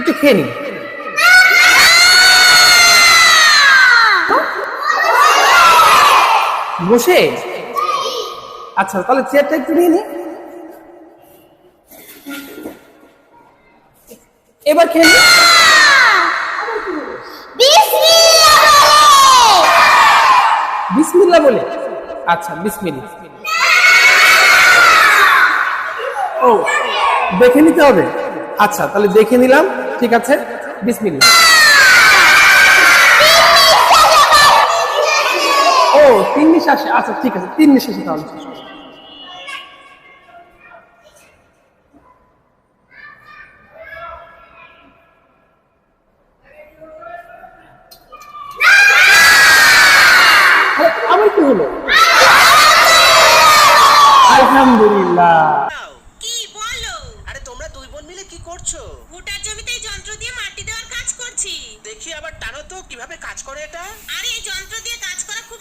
একটু খেয়ে নিন। বসে? আচ্ছা, তাহলে চেয়ারটা একটু নিয়ে নি। এবার খেয়ে নিন। বিসমিল্লাহ বলে? আচ্ছা, বিসমিল্লাহ। ও, দেখে নিতে হবে? আচ্ছা, তাহলে দেখে নিলাম। ঠিক আছে, বিসমিল্লাহ। ও, 3 নিঃশ্বাসে। আচ্ছা, ঠিক আছে, 3 নিঃশ্বাসে তাহলে। আবার কি হলো? আলহামদুলিল্লাহ। কি বলো? আরে তোমরা দুই বোন মিলে কি করছো? ভুটার জমিতে এই যন্ত্র দিয়ে মাটি দেওয়ার কাজ করছি। দেখি আবার টানো তো কিভাবে কাজ করে এটা। আরে এই যন্ত্র দিয়ে কাজ করা খুব